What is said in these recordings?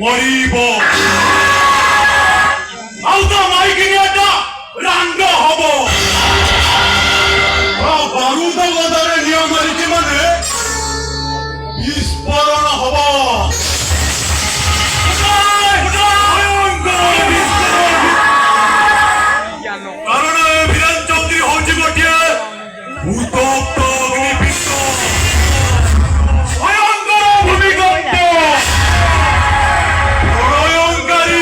মরিব ଆଉ ତ ମାଇକିନିଆଟା ରାଣ୍ଡ ହବ ବାରୁଦ ଗଦାରେ ନିୟମ ମାରିଛି ମାନେ ବିସ୍ଫୋରଣ ହବ କାରଣ ଏ ବୀରେନ ଚୌଧୁରୀ ହଉଛି ଗୋଟିଏ ଉତ୍ତପ୍ତ ଅଗ୍ନିପିଣ୍ଡ ଭୟଙ୍କର ଭୂମିକମ୍ପ ପ୍ରଳୟଙ୍କାରୀ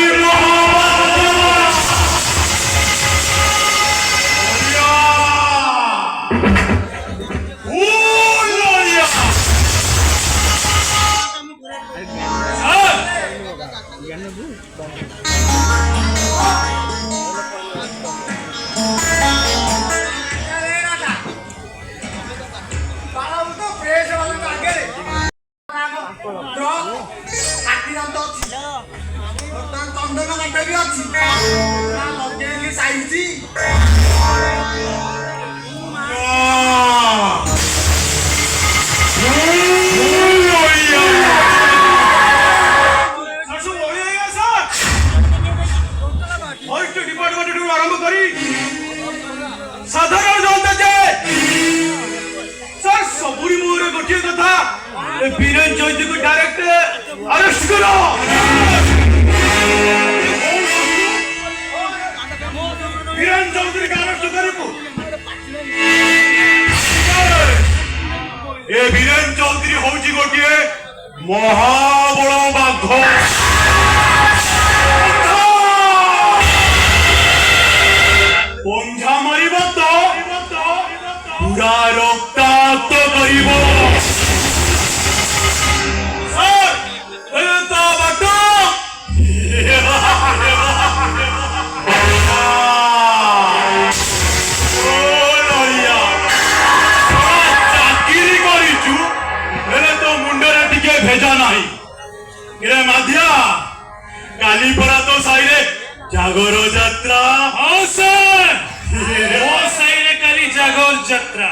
साधारण जनता सर सबुरी मोहरे गोटे कथा बीरेन चौधरी को डायरेक्ट अरेस्ट करो बीरेन चौधरी का अरेस्ट करो ए बीरेन चौधरी होची गोटे महाबल बाघ पंझा मारिब तो पूरा रक्ताक्त करिब सर तो बाटो चाकरी करिचु हेले तो मुंडरे टिके भेजा नाही रे माधिया काली परा तो साइरे जागर यात्रा हाँ सर वो साइरे काली जागर यात्रा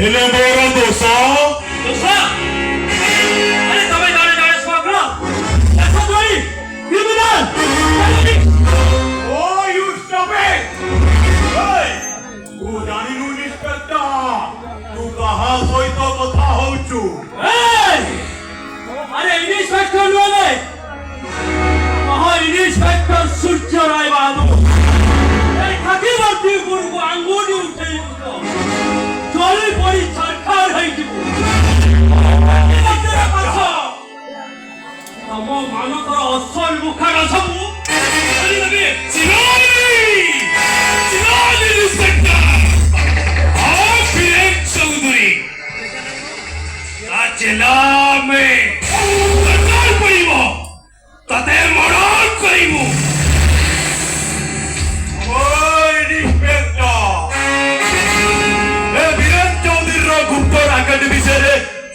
Ele mora do sol. Do sol? Aरे तबे जाने स्मगलर. ऐसा कोई criminal. Oh, you stop it. Hey, तू जानी नु निष्कर्ता. तू कहाँ सोई तो कथा होचु. Hey, अरे इंस्पेक्टर लोगे. कहाँ इंस्पेक्टर सूर्य राय बहादुर. ये खाकी बाती गुरु को अंगूठी उठे उसको. चोरी पड़ी सरकार है कि तेरा पाछो हम मानो तो असल मुखा का सब अरे लगे चिराली इंस्पेक्टर और बीरेन चौधरी आचला में सरकार पड़ी वो तते मरण करीबो ओए इंस्पेक्टर विषय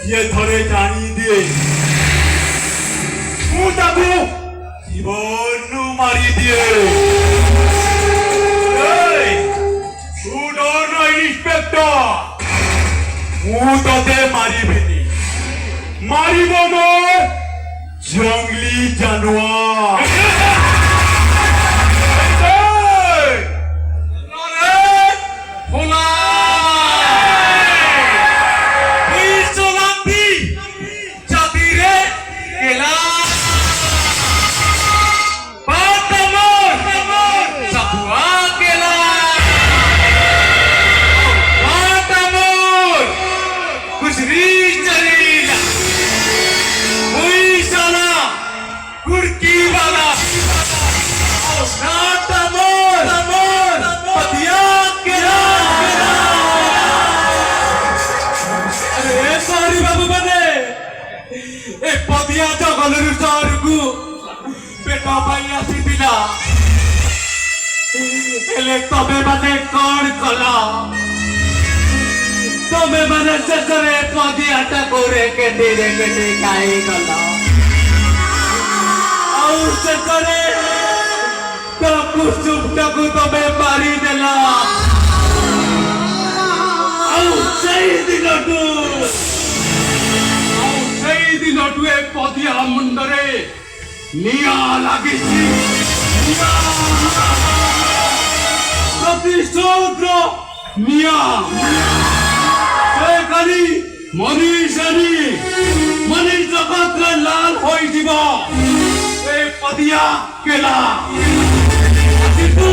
ये थोड़े जानी दिए मुझको जीवन मारी दिए तू डर ना इंस्पेक्टर मुझे मारी भी मारी बोलो जंगली जानवर कुछ रीच चली ପଦିଆ ଜଙ୍ଗଲରୁ ସହରକୁ ପେଟ ପାଇଁ ଆସିଥିଲା। ହେଲେ ତମେ ମାନେ କଣ କଲ? ତମେ ମାନେ ଶେଷରେ ପଦିଆଟାକୁ ରେକେଟି ଖାଇଗଲ। ଆଉ ଶେଷରେ କୁସୁମଟାକୁ ତମେ ମାରିଦେଲ। ଆଉ ସେଇଦିନଠୁ ଏ ପଦିଆ ମୁଣ୍ଡରେ ନିଆଁ ଲାଗିଛି। ପ୍ରତିଶୋଧ ନିଆଁ ସେ ଖାଲି ମନି ଜଗତରେ ଲାଲ ହୋଇଯିବ। ଏ ପଦିଆ କେଲା କିନ୍ତୁ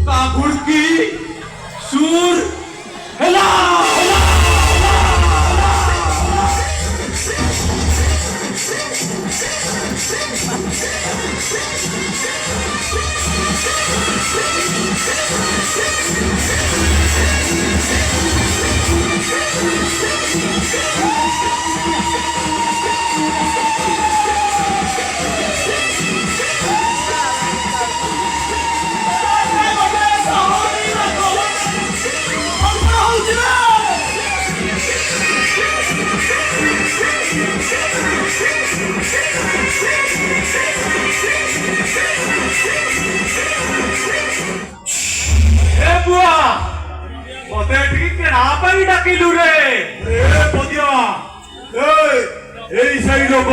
ତା ଘୁଡ଼କି ସୁର ହେଲା। মতে ঠিক কেনা পাই ডাকিলু রে। এ পদিয়া এই সেই লোক